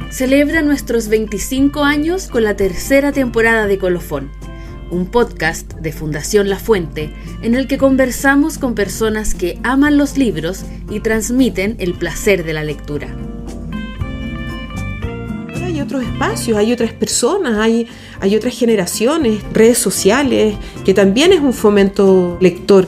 celebra nuestros 25 años con la tercera temporada de Colofón, un podcast de Fundación La Fuente en el que conversamos con personas que aman los libros y transmiten el placer de la lectura. Hay otros espacios, hay otras personas, hay otras generaciones, redes sociales, que también es un fomento lector.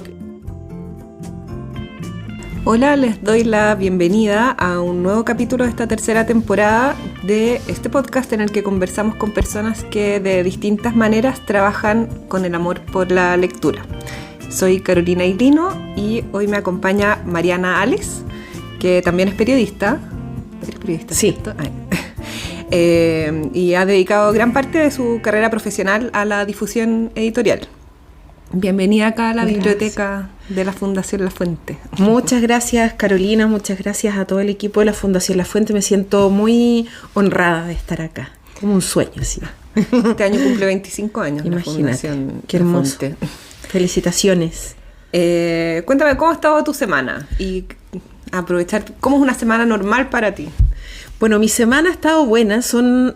Hola, les doy la bienvenida a un nuevo capítulo de esta tercera temporada de este podcast en el que conversamos con personas que de distintas maneras trabajan con el amor por la lectura. Soy Carolina Iglino y hoy me acompaña Mariana Ales, que también es periodista. ¿Eres periodista? Sí. ¿Cierto? Y ha dedicado gran parte de su carrera profesional a la difusión editorial. Bienvenida acá a la biblioteca de la Fundación La Fuente. Muchas gracias, Carolina, muchas gracias a todo el equipo de la Fundación La Fuente. Me siento muy honrada de estar acá, como un sueño, sí. Este año cumple 25 años. Imagínate, la Fundación qué hermoso. La Fuente. Felicitaciones. Cuéntame, ¿cómo ha estado tu semana? Y aprovechar, ¿cómo es una semana normal para ti? Bueno, mi semana ha estado buena, son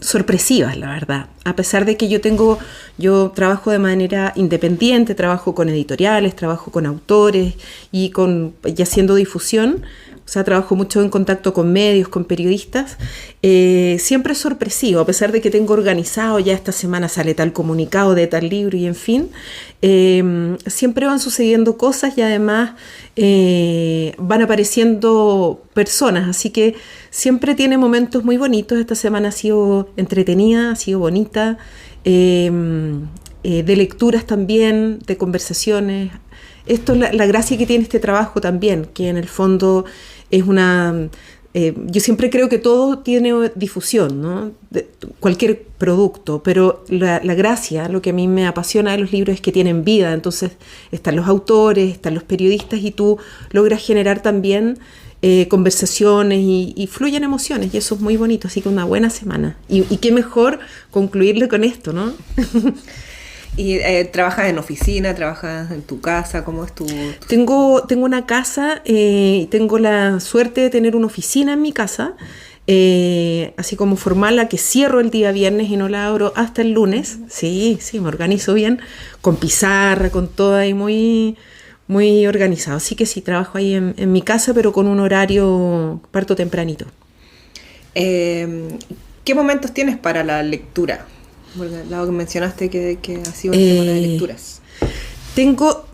sorpresivas, la verdad. A pesar de que yo trabajo de manera independiente, trabajo con editoriales, trabajo con autores y haciendo difusión. O sea, trabajo mucho en contacto con medios, con periodistas. Siempre es sorpresivo, a pesar de que tengo organizado, ya esta semana sale tal comunicado de tal libro y en fin. Siempre van sucediendo cosas y además van apareciendo personas. Así que siempre tiene momentos muy bonitos. Esta semana ha sido entretenida, ha sido bonita. De lecturas también, de conversaciones. Esto es la gracia que tiene este trabajo también, que en el fondo es yo siempre creo que todo tiene difusión, ¿no? Cualquier producto, pero la gracia, lo que a mí me apasiona de los libros es que tienen vida. Entonces están los autores, están los periodistas y tú logras generar también conversaciones y fluyen emociones y eso es muy bonito, así que una buena semana. Y qué mejor concluirle con esto, ¿no? ¿Y trabajas en oficina, trabajas en tu casa? ¿Cómo es tu...? Tengo una casa, tengo la suerte de tener una oficina en mi casa, así como formal, la que cierro el día viernes y no la abro hasta el lunes. Sí, me organizo bien, con pizarra, con todo ahí muy, muy organizado. Así que sí, trabajo ahí en mi casa, pero con un horario, parto tempranito. ¿Qué momentos tienes para la lectura? Porque dado que mencionaste que ha sido una semana de lecturas.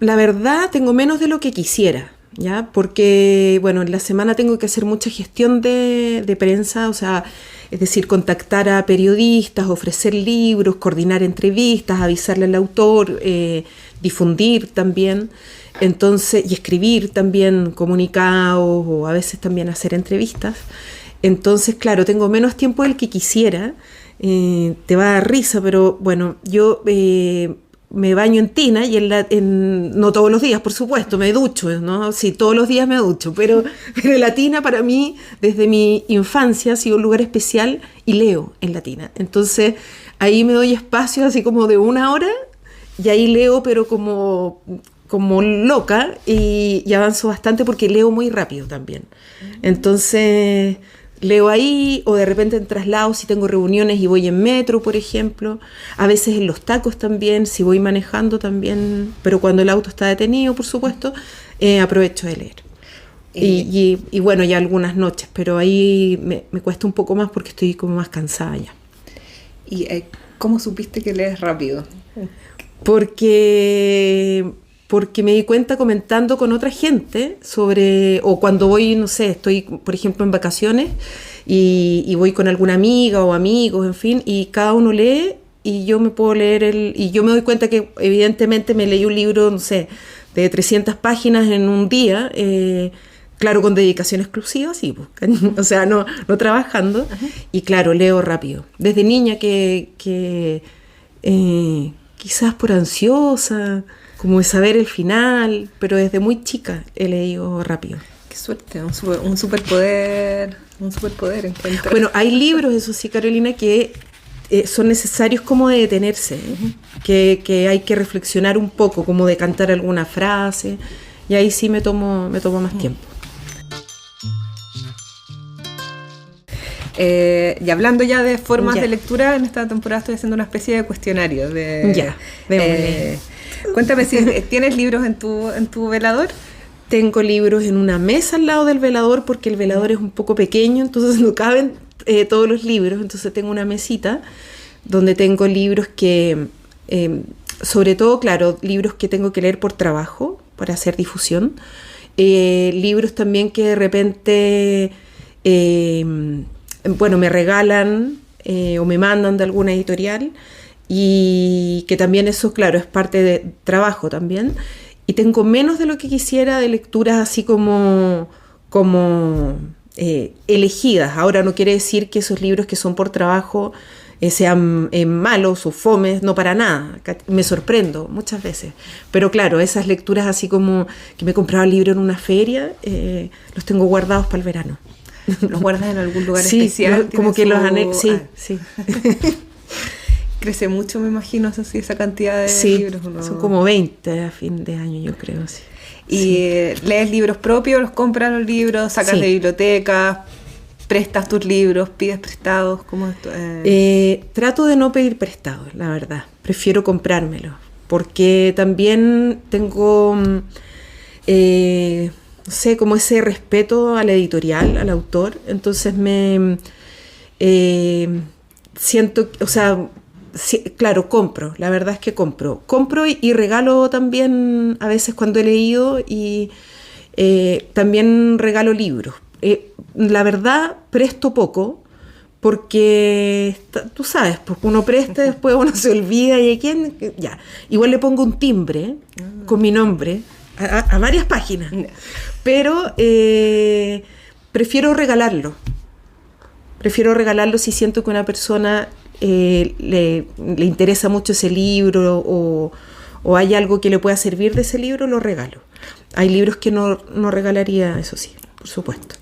La verdad, tengo menos de lo que quisiera, ¿ya? Porque, bueno, en la semana tengo que hacer mucha gestión de prensa, o sea, es decir, contactar a periodistas, ofrecer libros, coordinar entrevistas, avisarle al autor, difundir también, entonces, y escribir también comunicados o a veces también hacer entrevistas. Entonces, claro, tengo menos tiempo del que quisiera. Te va a dar risa, pero bueno, yo me baño en tina y no todos los días, por supuesto, me ducho, ¿no? Sí, todos los días me ducho, pero la tina para mí, desde mi infancia, ha sido un lugar especial y leo en la tina. Entonces, ahí me doy espacio así como de 1 hora y ahí leo, pero como loca y avanzo bastante porque leo muy rápido también. Entonces... leo ahí o de repente en traslados si tengo reuniones y voy en metro, por ejemplo. A veces en los tacos también, si voy manejando también. Pero cuando el auto está detenido, por supuesto, aprovecho de leer. Y bueno, ya algunas noches, pero ahí me cuesta un poco más porque estoy como más cansada ya. ¿Y cómo supiste que lees rápido? Porque me di cuenta comentando con otra gente o cuando voy, no sé, estoy, por ejemplo, en vacaciones y voy con alguna amiga o amigos, en fin, y cada uno lee y yo me puedo leer y yo me doy cuenta que evidentemente me leí un libro, no sé, de 300 páginas en un día, claro, con dedicación exclusiva, sí, pues, o sea, no trabajando. Ajá. Y claro, leo rápido. Desde niña que quizás por ansiosa, como de saber el final, pero desde muy chica he leído rápido. Qué suerte, un superpoder encuentro. Bueno, hay libros, eso sí, Carolina, que son necesarios como de detenerse, que hay que reflexionar un poco, como de cantar alguna frase, y ahí sí me tomo más tiempo. Y hablando ya de formas Ya. de lectura, en esta temporada estoy haciendo una especie de cuestionario. Ya, démosle. Cuéntame si tienes libros en tu velador. Tengo libros en una mesa al lado del velador porque el velador es un poco pequeño, entonces no caben todos los libros. Entonces tengo una mesita donde tengo libros que, sobre todo, claro, libros que tengo que leer por trabajo, para hacer difusión. Libros también que de repente, me regalan o me mandan de alguna editorial y que también eso, claro, es parte de trabajo también. Y tengo menos de lo que quisiera de lecturas así como elegidas. Ahora no quiere decir que esos libros que son por trabajo sean malos o fomes, no, para nada. Me sorprendo muchas veces. Pero claro, esas lecturas así como que me he comprado el libro en una feria, los tengo guardados para el verano. ¿Los guardas en algún lugar Sí, especial? como que los sí, sí. Crece mucho, me imagino, esa cantidad de Sí, libros. ¿No? son como 20 a fin de año, yo creo. Sí. ¿Y lees libros propios, los compras los libros, sacas Sí. de bibliotecas, prestas tus libros, pides prestados? ¿Cómo es esto? Trato de no pedir prestado, la verdad. Prefiero comprármelo. Porque también tengo, no sé, como ese respeto a la editorial, al autor. Entonces me siento, o sea, sí, claro, compro. La verdad es que compro. Compro y regalo también a veces cuando he leído y también regalo libros. La verdad, presto poco porque tú sabes, pues uno presta, después uno se olvida y a quién, ya. Igual le pongo un timbre con mi nombre a varias páginas, pero prefiero regalarlo. Prefiero regalarlo si siento que a una persona le interesa mucho ese libro o hay algo que le pueda servir de ese libro, lo regalo. Hay libros que no regalaría, eso sí, por supuesto.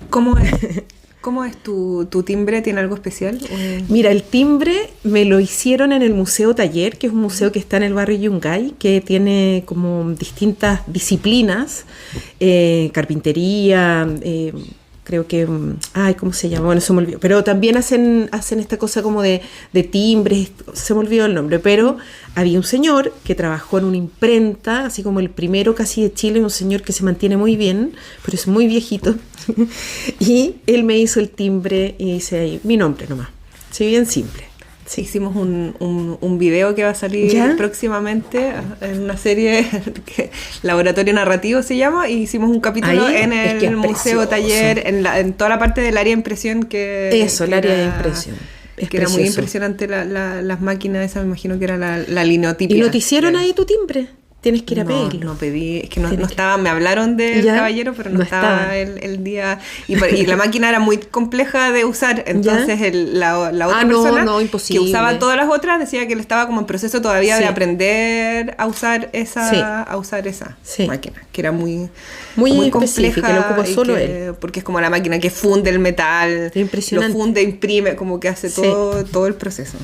¿Cómo es tu timbre? ¿Tiene algo especial? Mira, el timbre me lo hicieron en el Museo Taller, que es un museo que está en el barrio Yungay, que tiene como distintas disciplinas, carpintería, creo que, ¿cómo se llama? Bueno, se me olvidó. Pero también hacen esta cosa como de timbres, se me olvidó el nombre, pero había un señor que trabajó en una imprenta, así como el primero casi de Chile, un señor que se mantiene muy bien, pero es muy viejito, y él me hizo el timbre y dice ahí, mi nombre nomás, sí, bien simple. Sí. Hicimos un video que va a salir ¿Ya? próximamente en una serie que Laboratorio Narrativo se llama, y hicimos un capítulo Ahí, en es que el es Museo precioso. Taller, en toda la parte del área de impresión Eso, el área de impresión. Es que era muy precioso. impresionante las máquinas esas, me imagino que era la linotipia. ¿Y no te hicieron ahí tu timbre? Tienes que ir a pedirlo. No pedí, es que no Tienes que- estaba, me hablaron del ¿Ya? caballero, pero no No estaba estaba. el día, y la máquina era muy compleja de usar, entonces la otra persona que imposible. usaba todas las otras decía que él estaba como en proceso todavía Sí. de aprender a usar esa, Sí. Sí. máquina, que era muy específica, compleja, lo ocupa y solo que- él. porque es como la máquina que funde el metal, Es impresionante. lo funde, imprime, como que hace Sí. todo el proceso.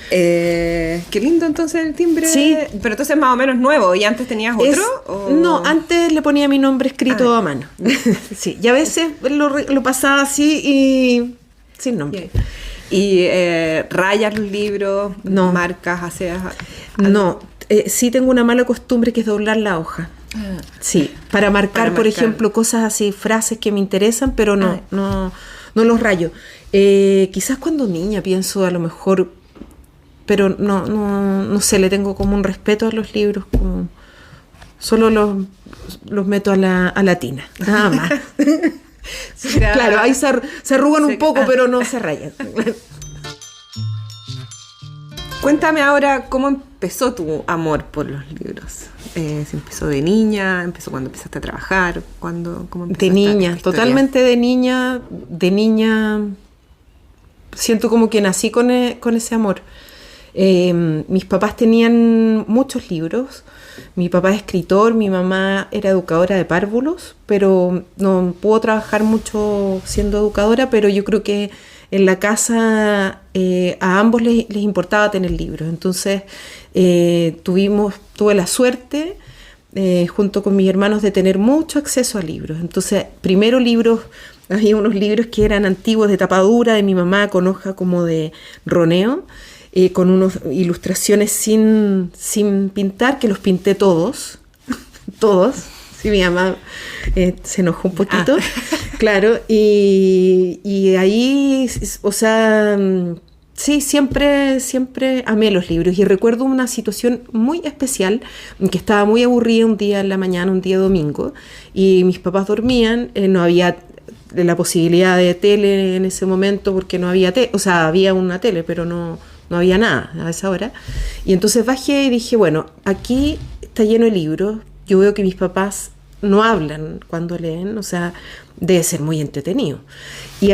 Qué lindo entonces el timbre. Sí. Pero entonces más o menos nuevo. ¿Y antes tenías otro? ¿O? No, antes le ponía mi nombre escrito a mano. Sí, y a veces lo pasaba así y sin nombre. ¿Y rayas los libros? No. ¿Marcas? ¿Haces No, sí tengo una mala costumbre que es doblar la hoja. Sí, para marcar, por ejemplo, cosas así, frases que me interesan, pero no los rayo. Quizás cuando niña pienso a lo mejor, pero no sé, le tengo como un respeto a los libros, como solo los meto a la tina, nada más. Claro, ahí se arrugan un poco, pero no se rayan. Cuéntame ahora cómo empezó tu amor por los libros. ¿Se empezó de niña? ¿Empezó cuando empezaste a trabajar? ¿Cómo De niña, totalmente de niña. Siento como que nací con ese amor. Mis papás tenían muchos libros. Mi papá es escritor, mi mamá era educadora de párvulos, pero no pudo trabajar mucho siendo educadora, pero yo creo que en la casa a ambos les importaba tener libros. Entonces tuve la suerte junto con mis hermanos, de tener mucho acceso a libros. Entonces, primero libros, había unos libros que eran antiguos de tapa dura de mi mamá, con hoja como de roneo, con unas ilustraciones sin pintar, que los pinté todos, todos. Sí, mi mamá se enojó un poquito, claro, y ahí, o sea, sí, siempre amé los libros. Y recuerdo una situación muy especial, en que estaba muy aburrida un día en la mañana, un día domingo, y mis papás dormían, no había la posibilidad de tele en ese momento, porque no había tele, o sea, había una tele, pero no había nada a esa hora. Y entonces bajé y dije, bueno, aquí está lleno de libros, yo veo que mis papás no hablan cuando leen, o sea, debe ser muy entretenido. Y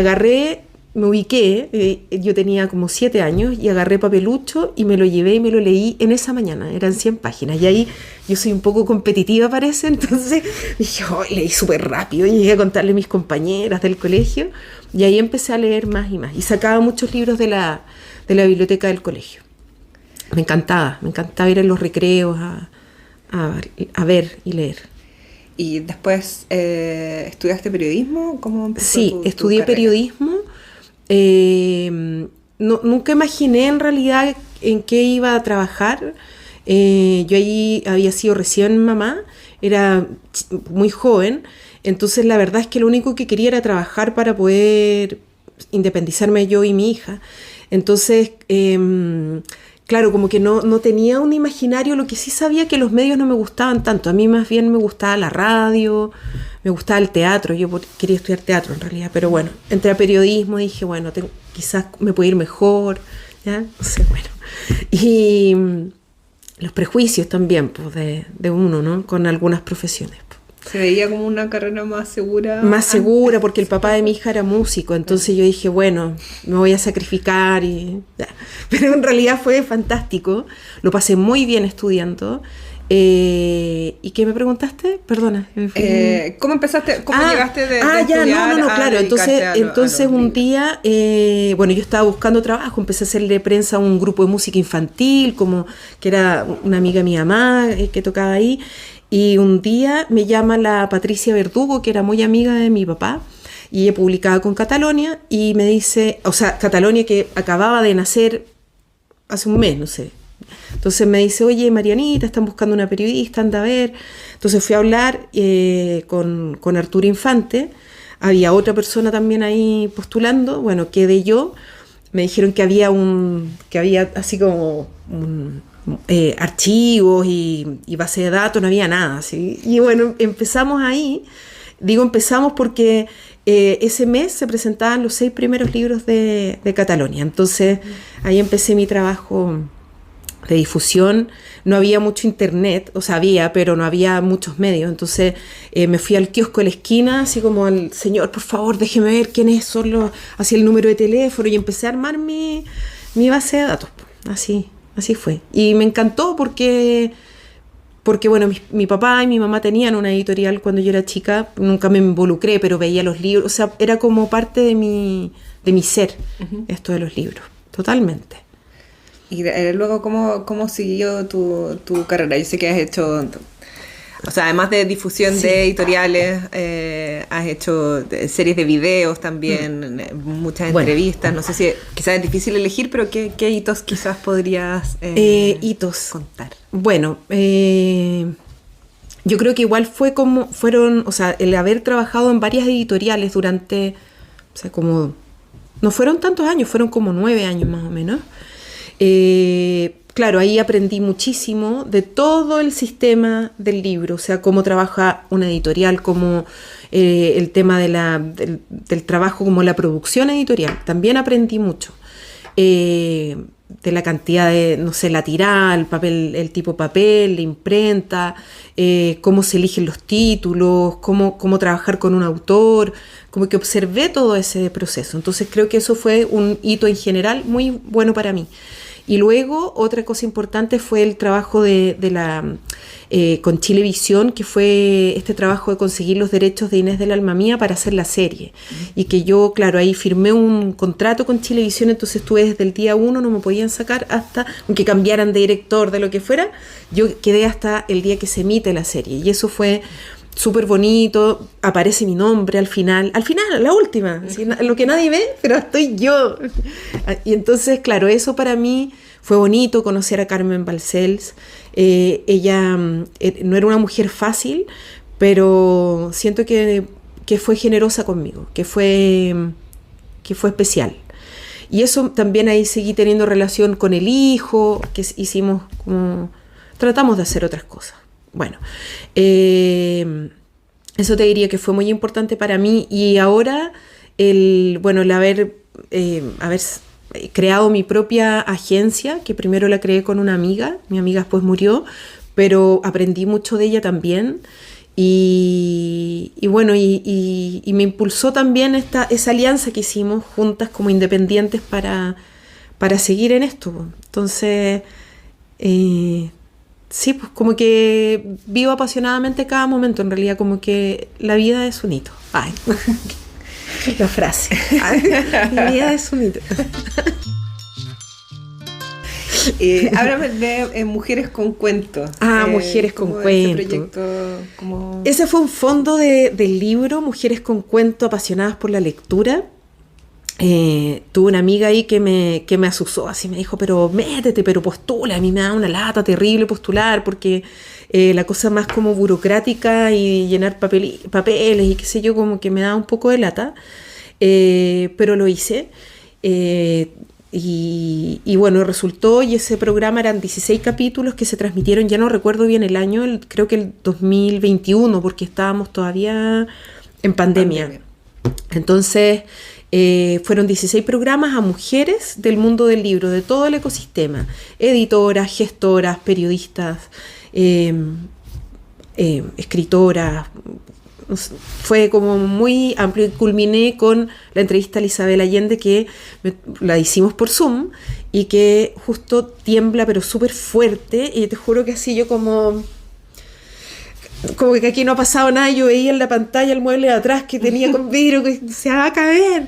me ubiqué, yo tenía como 7 años, y agarré papelucho y me lo llevé y me lo leí en esa mañana, eran 100 páginas. Y ahí yo soy un poco competitiva, parece, entonces dije, leí súper rápido, y llegué a contarle a mis compañeras del colegio, y ahí empecé a leer más y más. Y sacaba muchos libros de la biblioteca del colegio. Me encantaba ir en los recreos a ver y leer. ¿Y después estudiaste periodismo? ¿Cómo empezó Sí, estudié periodismo. Nunca imaginé en realidad en qué iba a trabajar. Yo allí había sido recién mamá, era muy joven, entonces la verdad es que lo único que quería era trabajar para poder independizarme yo y mi hija. Entonces, claro, como que no tenía un imaginario. Lo que sí sabía, que los medios no me gustaban tanto. A mí más bien me gustaba la radio, me gustaba el teatro. Yo quería estudiar teatro en realidad, pero bueno, entré a periodismo, dije, bueno, quizás me puede ir mejor, ¿ya? No sé, bueno. Y los prejuicios también, pues, de uno, ¿no? Con algunas profesiones. Se veía como una carrera más segura. Más segura, porque el papá de mi hija era músico, entonces yo dije, bueno, me voy a sacrificar. Pero en realidad fue fantástico, lo pasé muy bien estudiando. ¿Y qué me preguntaste? Perdona. ¿Cómo empezaste? ¿Cómo llegaste de ya, estudiar claro. Entonces a los un día, bueno, yo estaba buscando trabajo, empecé a hacerle prensa a un grupo de música infantil, como que era una amiga de mi mamá que tocaba ahí. Y un día me llama la Patricia Verdugo, que era muy amiga de mi papá, y ella publicaba con Catalonia, y me dice, o sea, Catalonia que acababa de nacer hace un mes, no sé. Entonces me dice, oye, Marianita, están buscando una periodista, anda a ver. Entonces fui a hablar con Arturo Infante, había otra persona también ahí postulando, bueno, quedé yo. Me dijeron que había así como archivos y base de datos, no había nada, ¿sí? Y bueno, empezamos ahí. Digo empezamos porque ese mes se presentaban los 6 primeros libros de Catalonia. Entonces ahí empecé mi trabajo de difusión. No había mucho internet, o sea, había, pero no había muchos medios. Entonces me fui al kiosco de la esquina, así como al señor, por favor, déjeme ver quiénes son así el número de teléfono, y empecé a armar mi base de datos. Así fue. Y me encantó porque bueno, mi papá y mi mamá tenían una editorial cuando yo era chica. Nunca me involucré, pero veía los libros. O sea, era como parte de mi ser, esto de los libros. Totalmente. Y luego, ¿cómo siguió tu carrera? Yo sé que has hecho, o sea, además de difusión de editoriales, has hecho series de videos también, muchas entrevistas. No sé si quizás es difícil elegir, pero ¿qué hitos quizás podrías contar? Bueno, yo creo que igual o sea, el haber trabajado en varias editoriales durante, o sea, como, no fueron tantos años, fueron como 9 años más o menos. Claro, ahí aprendí muchísimo de todo el sistema del libro, o sea, cómo trabaja una editorial, cómo el tema del trabajo, como la producción editorial. También aprendí mucho de la cantidad de, no sé, la tirada, el papel, el tipo de papel, la imprenta, cómo se eligen los títulos, cómo trabajar con un autor, como que observé todo ese proceso. Entonces creo que eso fue un hito en general muy bueno para mí. Y luego otra cosa importante fue el trabajo con Chilevisión, que fue este trabajo de conseguir los derechos de Inés del Alma Mía para hacer la serie. Y que yo, claro, ahí firmé un contrato con Chilevisión, entonces estuve desde el día 1, no me podían sacar hasta, aunque cambiaran de director, de lo que fuera, yo quedé hasta el día que se emite la serie. Y eso fue súper bonito, aparece mi nombre al final, la última, ¿sí? Lo que nadie ve, pero estoy yo. Y entonces, claro, eso para mí fue bonito, conocer a Carmen Balcells. Ella no era una mujer fácil, pero siento que fue generosa conmigo, que fue especial. Y eso también ahí seguí teniendo relación con el hijo, que hicimos como, tratamos de hacer otras cosas. Bueno, eso te diría que fue muy importante para mí. Y ahora el haber creado mi propia agencia, que primero la creé con una amiga, mi amiga después murió, pero aprendí mucho de ella también. Y me impulsó también esa alianza que hicimos juntas como independientes para seguir en esto. Entonces, sí, pues como que vivo apasionadamente cada momento. En realidad, como que la vida es un hito. Ay, la frase. La vida es un hito. Háblame de Mujeres con Cuento. Mujeres con Cuento. Ese proyecto, ese fue un fondo del libro Mujeres con Cuento, apasionadas por la lectura. Tuve una amiga ahí que me asusó, así me dijo, pero métete, pero postula. A mí me da una lata terrible postular porque la cosa más como burocrática y llenar papeles y qué sé yo, como que me da un poco de lata, pero lo hice. Y bueno, resultó, y ese programa eran 16 capítulos que se transmitieron, ya no recuerdo bien el año, creo que el 2021, porque estábamos todavía en pandemia. Entonces fueron 16 programas a mujeres del mundo del libro, de todo el ecosistema, editoras, gestoras, periodistas, escritoras. Fue como muy amplio y culminé con la entrevista a Isabel Allende, que la hicimos por Zoom y que justo tiembla pero súper fuerte, y te juro que así yo como que aquí no ha pasado nada. Yo veía en la pantalla el mueble de atrás que tenía con vidrio que se va a caer,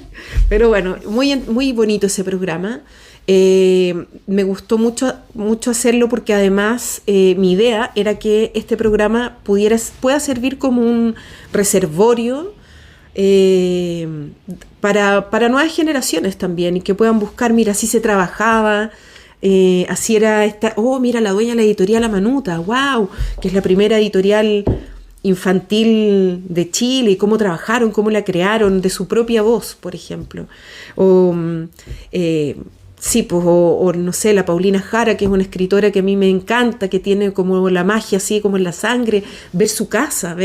pero bueno, muy, muy bonito ese programa. Me gustó mucho hacerlo porque además mi idea era que este programa pueda servir como un reservorio para nuevas generaciones también, y que puedan buscar, mira, así se trabajaba, así era mira, la dueña de la editorial La Manuta, wow, que es la primera editorial infantil de Chile, y cómo trabajaron, cómo la crearon de su propia voz, por ejemplo. Sí, pues, o no sé, la Paulina Jara, que es una escritora que a mí me encanta, que tiene como la magia así como en la sangre, ver su casa,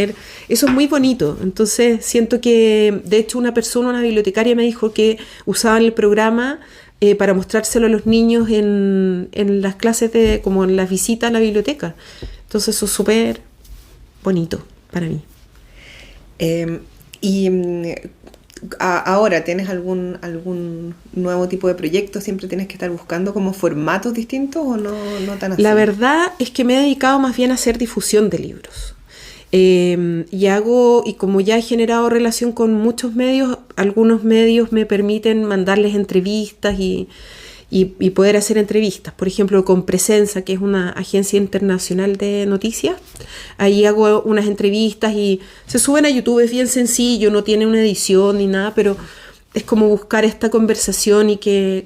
eso es muy bonito. Entonces siento que, de hecho, una bibliotecaria me dijo que usaban el programa para mostrárselo a los niños en las clases como en las visitas a la biblioteca. Entonces eso es súper bonito para mí. Ahora, ¿tienes algún nuevo tipo de proyecto? ¿Siempre tienes que estar buscando como formatos distintos o no tan así? La verdad es que me he dedicado más bien a hacer difusión de libros. Y como ya he generado relación con muchos medios, algunos medios me permiten mandarles entrevistas y poder hacer entrevistas. Por ejemplo, con Presenza, que es una agencia internacional de noticias, ahí hago unas entrevistas y se suben a YouTube. Es bien sencillo, no tiene una edición ni nada, pero es como buscar esta conversación y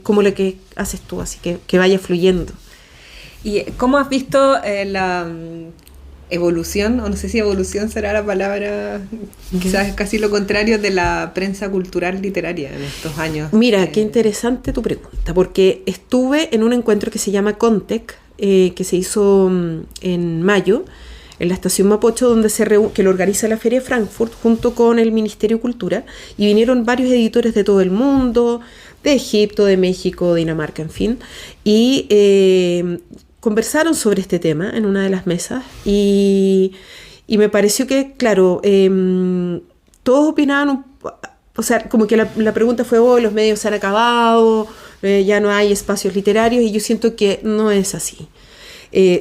como lo que haces tú, así que vaya fluyendo. ¿Y cómo has visto la evolución, o no sé si evolución será la palabra, quizás es casi lo contrario, de la prensa cultural literaria en estos años? Mira, qué interesante tu pregunta, porque estuve en un encuentro que se llama Contec, que se hizo en mayo, en la estación Mapocho, que lo organiza la Feria de Frankfurt, junto con el Ministerio de Cultura, y vinieron varios editores de todo el mundo, de Egipto, de México, Dinamarca, en fin, y conversaron sobre este tema en una de las mesas, y me pareció que, claro, todos opinaban, o sea, como que la pregunta fue, los medios se han acabado, ya no hay espacios literarios, y yo siento que no es así.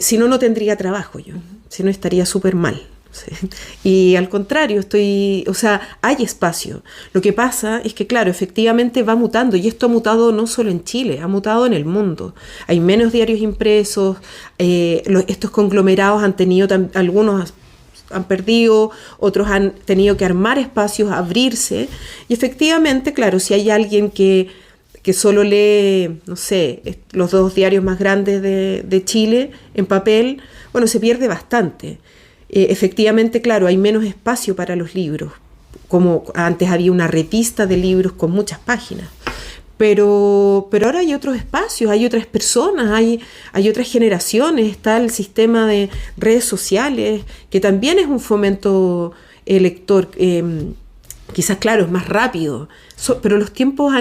Si no, no tendría trabajo yo, si no estaría súper mal. Sí. Y al contrario, hay espacio. Lo que pasa es que, claro, efectivamente va mutando, y esto ha mutado no solo en Chile, ha mutado en el mundo. Hay menos diarios impresos, estos conglomerados han tenido, algunos han perdido, otros han tenido que armar espacios, abrirse, y efectivamente, claro, si hay alguien que solo lee, no sé, los 2 diarios más grandes de Chile en papel, bueno, se pierde bastante. Efectivamente, claro, hay menos espacio para los libros, como antes había una revista de libros con muchas páginas, pero ahora hay otros espacios, hay otras personas, hay otras generaciones, está el sistema de redes sociales, que también es un fomento lector, quizás, claro, es más rápido, pero los tiempos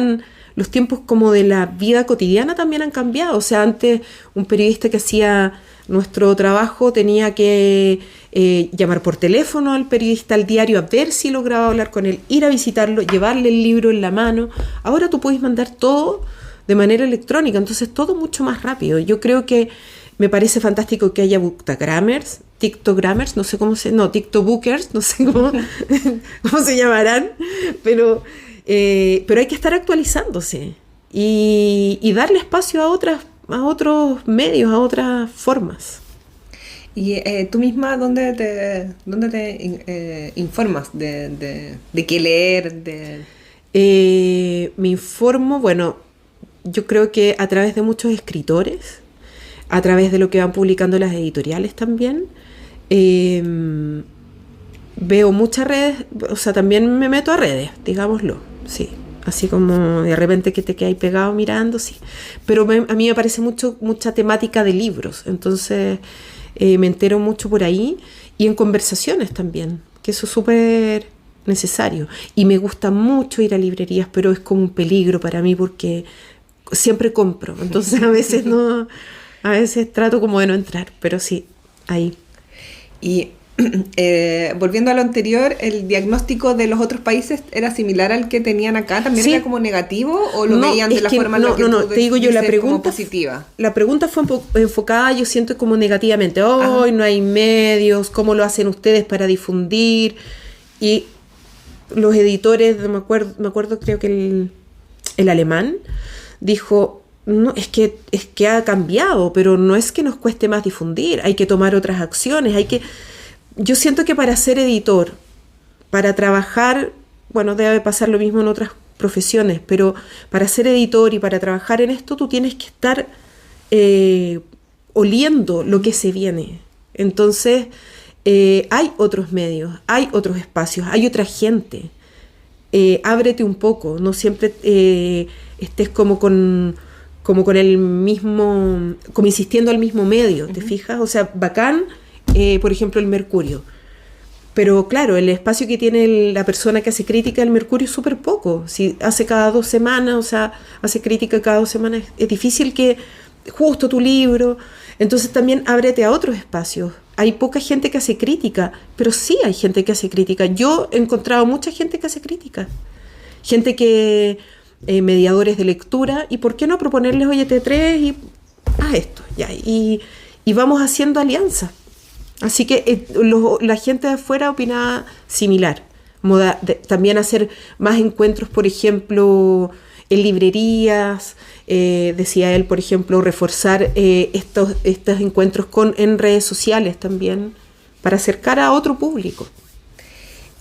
como de la vida cotidiana también han cambiado. O sea, antes un periodista que hacía nuestro trabajo tenía que llamar por teléfono al periodista al diario a ver si lograba hablar con él, ir a visitarlo, llevarle el libro en la mano. Ahora tú puedes mandar todo de manera electrónica, entonces todo mucho más rápido. Yo creo que me parece fantástico que haya booktagrammers, tiktogrammers, tiktobookers, no sé cómo se llamarán, pero hay que estar actualizándose y darle espacio a otros medios, a otras formas. Y tú misma, ¿dónde te informas de qué leer? Me informo, bueno, yo creo que a través de muchos escritores, a través de lo que van publicando las editoriales también. Veo muchas redes, o sea, también me meto a redes, digámoslo, sí. Así como de repente que te quedas pegado mirando, sí. Pero a mí me parece mucha temática de libros, entonces me entero mucho por ahí, y en conversaciones también, que eso es súper necesario. Y me gusta mucho ir a librerías, pero es como un peligro para mí porque siempre compro, entonces a veces trato como de no entrar, pero sí, ahí. Y volviendo a lo anterior, ¿el diagnóstico de los otros países era similar al que tenían acá? ¿También sí. ¿Era como negativo o lo veían de la forma en la que tú te digo yo, la pregunta como positiva? La pregunta fue enfocada, yo siento, como negativamente. Hoy no hay medios, ¿cómo lo hacen ustedes para difundir? Y los editores, me acuerdo creo que el alemán dijo: no, es que ha cambiado, pero no es que nos cueste más difundir, hay que tomar otras acciones, yo siento que para ser editor, para trabajar, bueno, debe pasar lo mismo en otras profesiones, pero para ser editor y para trabajar en esto, tú tienes que estar oliendo lo que se viene. Entonces, hay otros medios, hay otros espacios, hay otra gente. Ábrete un poco, no siempre estés como con el mismo, como insistiendo al mismo medio, ¿te fijas? O sea, bacán, por ejemplo, el Mercurio. Pero claro, el espacio que tiene la persona que hace crítica del Mercurio es súper poco. Si hace cada 2 semanas, o sea, hace crítica cada 2 semanas, es difícil que justo tu libro. Entonces también ábrete a otros espacios. Hay poca gente que hace crítica, pero sí hay gente que hace crítica. Yo he encontrado mucha gente que hace crítica. Gente que... mediadores de lectura, y por qué no proponerles, oye, T3 y haz esto, ya, y vamos haciendo alianzas. Así que la gente de afuera opinaba similar, también hacer más encuentros, por ejemplo, en librerías, decía él, por ejemplo, reforzar estos encuentros en redes sociales también, para acercar a otro público.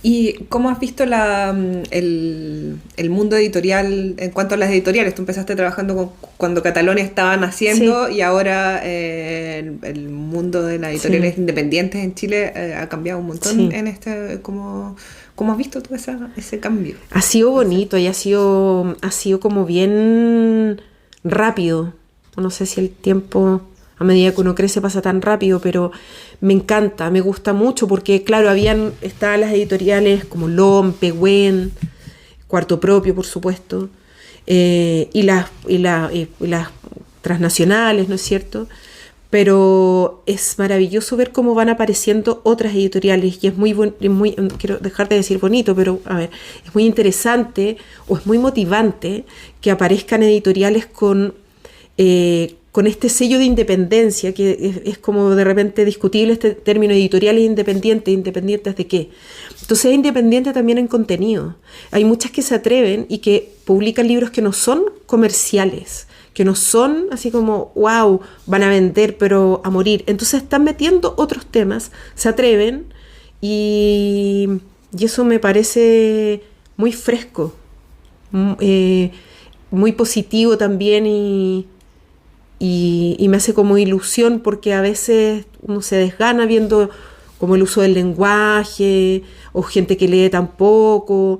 ¿Y cómo has visto el mundo editorial en cuanto a las editoriales? Tú empezaste trabajando cuando Catalonia estaba naciendo, sí. Y ahora el mundo de las editoriales, sí, independientes en Chile ha cambiado un montón, sí. En ¿cómo has visto tú ese cambio? Ha sido bonito y ha sido como bien rápido. No sé si el tiempo, a medida que uno crece, pasa tan rápido, pero me encanta, me gusta mucho, porque claro, estaban las editoriales como LOM, Pehuen, Cuarto Propio, por supuesto, y las transnacionales, ¿no es cierto? pero es maravilloso ver cómo van apareciendo otras editoriales y es muy, quiero dejar de decir bonito, pero a ver, es muy interesante o es muy motivante que aparezcan editoriales con este sello de independencia, que es como de repente discutible este término editoriales independientes. ¿Independientes de qué? Entonces es independiente también en contenido. Hay muchas que se atreven y que publican libros que no son comerciales, que no son así como, wow, van a vender pero a morir. Entonces están metiendo otros temas, se atreven y eso me parece muy fresco, muy positivo también y me hace como ilusión porque a veces uno se desgana viendo como el uso del lenguaje o gente que lee tan poco,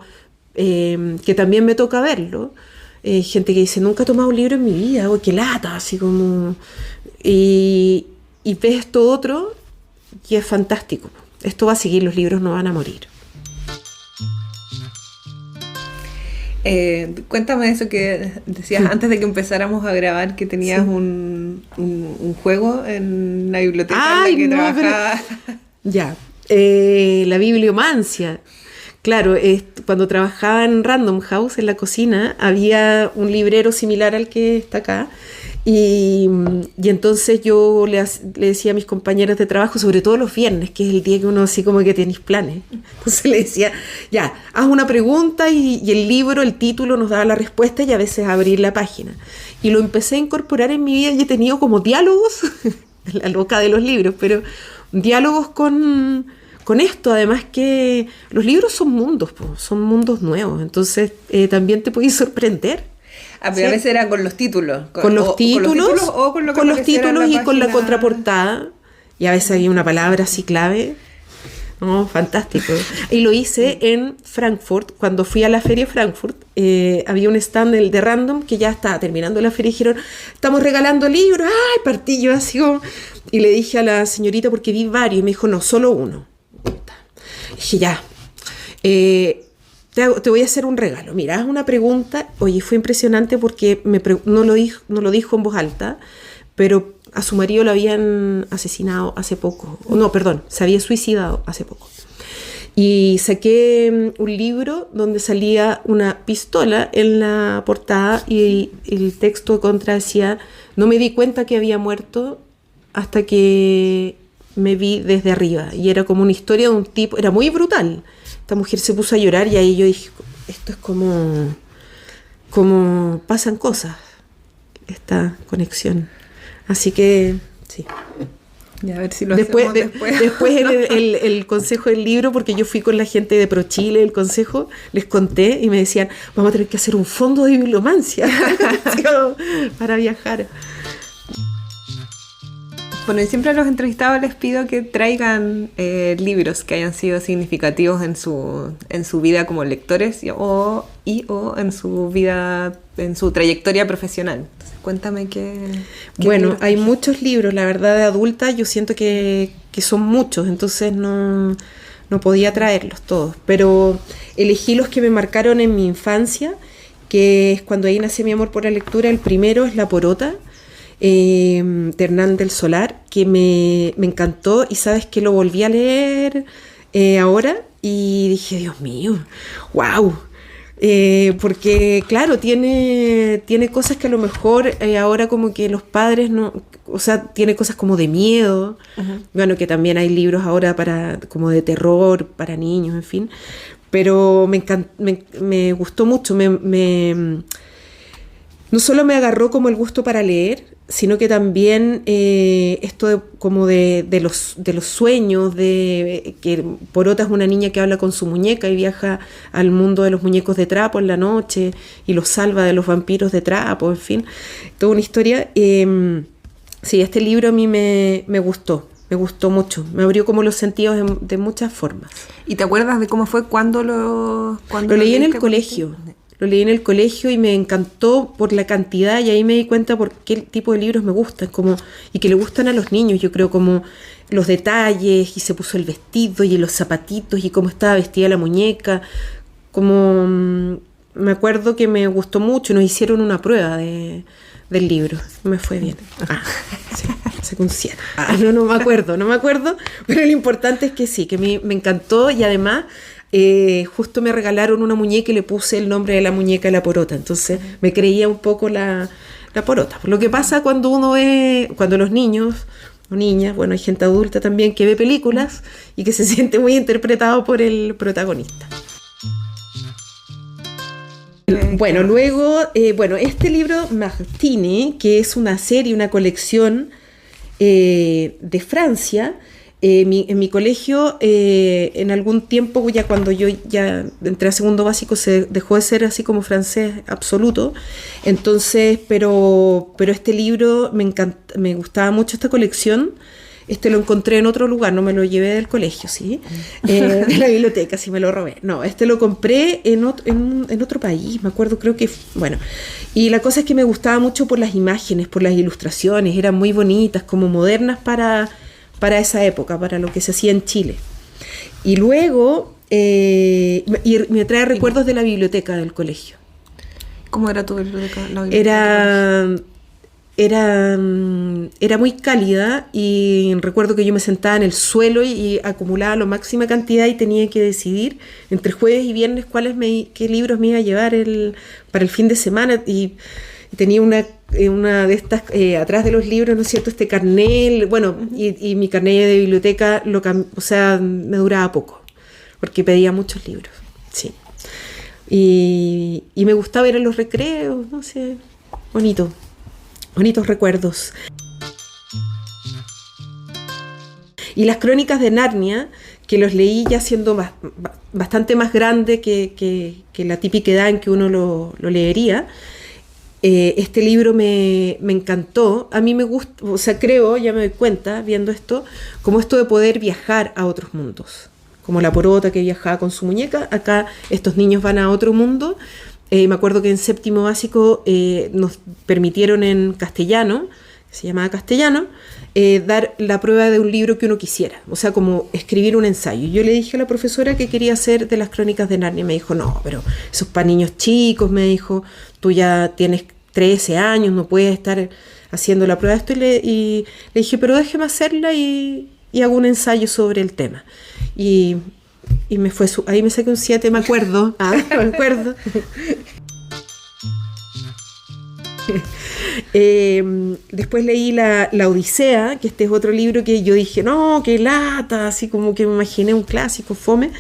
que también me toca verlo. Gente que dice, nunca he tomado un libro en mi vida, o qué lata, así como... Y ves esto otro y es fantástico. Esto va a seguir, los libros no van a morir. Cuéntame eso que decías antes de que empezáramos a grabar, que tenías un juego en la biblioteca en la que trabajabas. Ya, la bibliomancia. Claro, cuando trabajaba en Random House, en la cocina, había un librero similar al que está acá. Y entonces yo le decía a mis compañeros de trabajo, sobre todo los viernes, que es el día que uno así como que tienes planes. Entonces le decía, ya, haz una pregunta y el libro, el título nos daba la respuesta y a veces abrir la página. Y lo empecé a incorporar en mi vida y he tenido como diálogos, la loca de los libros, pero diálogos con esto, además que los libros son mundos, son mundos nuevos, entonces también te puedes sorprender. Pero ¿sí? A veces era con los títulos. Con los títulos o con los títulos y con la contraportada. Y a veces hay una palabra así clave. No, fantástico. Y lo hice en Frankfurt, cuando fui a la feria de Frankfurt. Había un stand de Random que ya estaba terminando la feria y dijeron, estamos regalando libros. ¡Ay! Partí yo así como... Y le dije a la señorita, porque vi varios, y me dijo, no, solo uno. Y dije, ya. Te voy a hacer un regalo. Mira, haz una pregunta. Oye, fue impresionante porque no lo dijo en voz alta, pero a su marido lo habían asesinado hace poco. No, perdón, se había suicidado hace poco. Y saqué un libro donde salía una pistola en la portada y el texto de contra decía, no me di cuenta que había muerto hasta que me vi desde arriba. Y era como una historia de un tipo, era muy brutal. Esta mujer se puso a llorar y ahí yo dije, esto es como pasan cosas, esta conexión. Así que, sí. Y a ver si lo después. Después el consejo del libro, porque yo fui con la gente de ProChile, el consejo, les conté y me decían, vamos a tener que hacer un fondo de bibliomancia para viajar. Bueno, y siempre a los entrevistados les pido que traigan libros que hayan sido significativos en su vida como lectores o en su vida, en su trayectoria profesional. Entonces, cuéntame qué bueno, hay muchos libros, la verdad, de adulta yo siento que son muchos, entonces no podía traerlos todos, pero elegí los que me marcaron en mi infancia, que es cuando ahí nació mi amor por la lectura. El primero es La Porota, de Hernán del Solar, que me encantó, y sabes que lo volví a leer ahora y dije, Dios mío, wow, porque claro, tiene cosas que a lo mejor ahora como que los padres no, o sea, tiene cosas como de miedo. Uh-huh. Bueno, que también hay libros ahora como de terror para niños, en fin, pero me gustó mucho, no solo me agarró como el gusto para leer, sino que también esto de los sueños, de que Porota es una niña que habla con su muñeca y viaja al mundo de los muñecos de trapo en la noche y los salva de los vampiros de trapo, en fin, toda una historia. Sí, este libro a mí me gustó mucho, me abrió como los sentidos de muchas formas. ¿Y te acuerdas de cómo fue cuando lo leí en el colegio? Lo leí en el colegio y me encantó por la cantidad, y ahí me di cuenta por qué tipo de libros me gustan, y que le gustan a los niños, yo creo, como los detalles, y se puso el vestido y los zapatitos y cómo estaba vestida la muñeca, me acuerdo que me gustó mucho. Nos hicieron una prueba del libro, me fue bien. saqué un 7. No me acuerdo, pero lo importante es que sí, que me encantó y además justo me regalaron una muñeca y le puse el nombre de la muñeca La Porota, entonces me creía un poco la porota. Lo que pasa cuando cuando los niños o niñas, bueno, hay gente adulta también que ve películas y que se siente muy interpretado por el protagonista. Bueno, luego, este libro Martini, que es una serie, una colección de Francia, en mi colegio, en algún tiempo, ya cuando yo ya entré a segundo básico, se dejó de ser así como francés absoluto. Entonces, pero este libro me gustaba mucho esta colección. Lo encontré en otro lugar, no me lo llevé del colegio, ¿sí? De la biblioteca, sí me lo robé. No, lo compré en otro país, me acuerdo, creo que... Bueno, y la cosa es que me gustaba mucho por las imágenes, por las ilustraciones, eran muy bonitas, como modernas para esa época, para lo que se hacía en Chile. Y luego, y me trae recuerdos de la biblioteca del colegio. ¿Cómo era tu biblioteca? Era muy cálida y recuerdo que yo me sentaba en el suelo y acumulaba la máxima cantidad y tenía que decidir entre jueves y viernes qué libros me iba a llevar para el fin de semana y tenía una de estas atrás de los libros, ¿no es cierto? Este carnet, bueno, y mi carnet de biblioteca me duraba poco porque pedía muchos libros, sí. Y me gustaba ir a los recreos, no sé, bonitos recuerdos. Y las Crónicas de Narnia, que los leí ya siendo bastante más grande que la típica edad en que uno lo leería. Este libro me encantó. A mí me gusta, ya me doy cuenta viendo esto, como esto de poder viajar a otros mundos. Como la Porota que viajaba con su muñeca, acá estos niños van a otro mundo. Me acuerdo que en séptimo básico nos permitieron en castellano, que se llamaba castellano, dar la prueba de un libro que uno quisiera, o sea, como escribir un ensayo. Yo le dije a la profesora que quería hacer de las Crónicas de Narnia, y me dijo, no, pero eso es para niños chicos, me dijo, tú ya tienes 13 años, no puedes estar haciendo la prueba de esto, y le dije, pero déjeme hacerla y hago un ensayo sobre el tema. Y ahí me saqué un 7, me acuerdo. Me acuerdo. Después leí la Odisea, que este es otro libro que yo dije, no, qué lata, así como que me imaginé un clásico fome.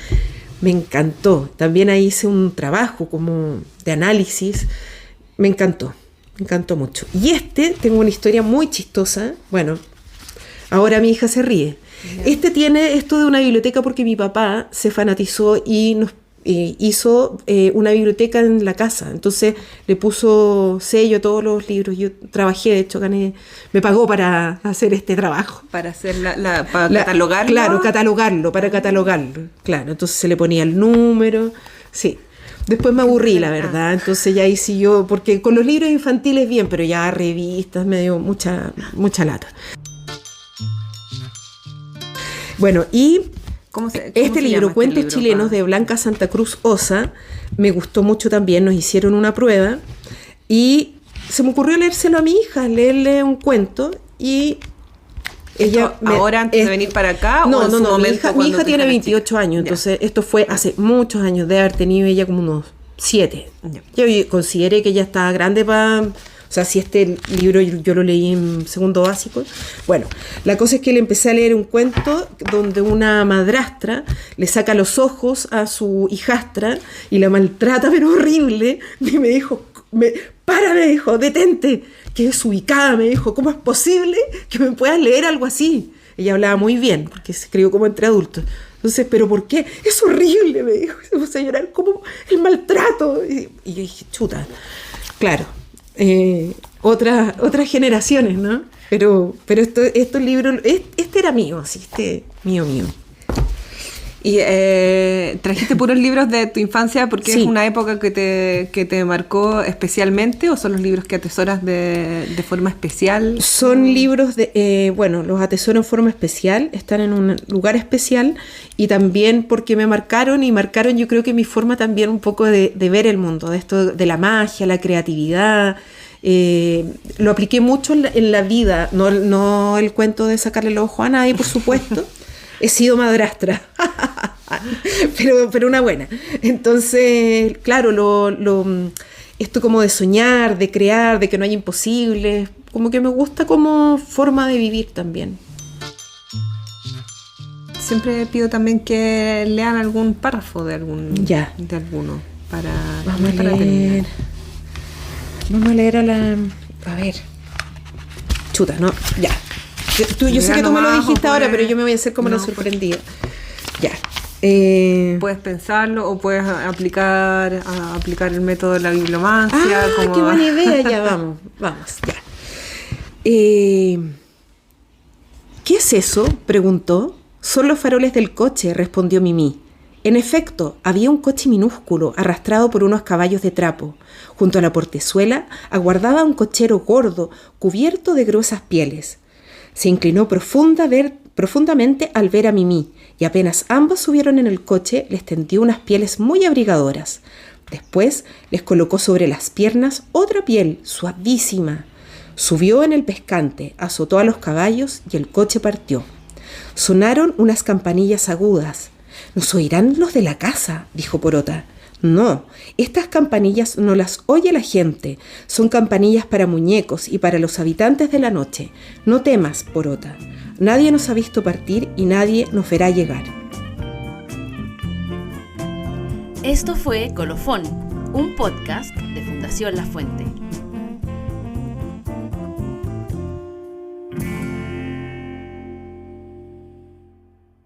Me encantó. También ahí hice un trabajo como de análisis. Me encantó mucho. Y tengo una historia muy chistosa. Bueno, ahora mi hija se ríe. Tiene esto de una biblioteca porque mi papá se fanatizó y nos hizo una biblioteca en la casa. Entonces le puso sello a todos los libros. Yo trabajé, de hecho, me pagó para hacer este trabajo. Para hacer para catalogarlo. Claro, para catalogarlo. Claro, entonces se le ponía el número. Sí. Después me aburrí, la verdad. Entonces ya hice yo, porque con los libros infantiles bien, pero ya revistas me dio mucha lata. Bueno, y ¿Cómo este libro, Cuentos Chilenos, de Blanca Santa Cruz Osa, me gustó mucho también. Nos hicieron una prueba y se me ocurrió leérselo a mi hija, leerle un cuento y ella... ¿Ahora antes de venir para acá? No, mi hija tiene 28 años, entonces esto fue hace muchos años, de haber tenido ella como unos 7. Yo consideré que ella estaba grande para... O sea, si este libro yo lo leí en segundo básico. Bueno, la cosa es que le empecé a leer un cuento donde una madrastra le saca los ojos a su hijastra y la maltrata, pero horrible. Y me dijo, me dijo, detente, que es ubicada, me dijo, ¿cómo es posible que me puedas leer algo así? Ella hablaba muy bien, porque se escribió como entre adultos. Entonces, ¿pero por qué? Es horrible, me dijo. Se puso a llorar como el maltrato. Y yo dije, chuta, claro. Otras generaciones, ¿no? Pero estos libros, este era mío, así, mío. ¿Y trajiste puros libros de tu infancia porque sí, es una época que te marcó especialmente, o son los libros que atesoras de forma especial? Son libros los atesoro en forma especial, están en un lugar especial, y también porque me marcaron yo creo que mi forma también un poco de ver el mundo, de esto de la magia, la creatividad, Lo apliqué mucho en la vida, no el cuento de sacarle el ojo a nadie, por supuesto. He sido madrastra, pero una buena. Entonces, claro, esto como de soñar, de crear, de que no hay imposibles, como que me gusta como forma de vivir también. Siempre pido también que lean algún párrafo de alguno para Vamos a leer. terminar. Vamos a leer a ver. Chuta, no, ya. Yo sé que tú me lo dijiste ahora, pero yo me voy a hacer como la sorprendida. Ya. Puedes pensarlo o puedes aplicar el método de la bibliomancia. Qué buena idea, ya vamos, ya. ¿Qué es eso?, preguntó. Son los faroles del coche, respondió Mimí. En efecto, había un coche minúsculo arrastrado por unos caballos de trapo. Junto a la portezuela aguardaba un cochero gordo, cubierto de gruesas pieles. Se inclinó profundamente al ver a Mimí, y apenas ambos subieron en el coche, les tendió unas pieles muy abrigadoras. Después les colocó sobre las piernas otra piel suavísima. Subió en el pescante, azotó a los caballos y el coche partió. Sonaron unas campanillas agudas. «¿Nos oirán los de la casa?», dijo Porota. «No, estas campanillas no las oye la gente. Son campanillas para muñecos y para los habitantes de la noche. No temas, Porota. Nadie nos ha visto partir y nadie nos verá llegar». Esto fue Colofón, un podcast de Fundación La Fuente.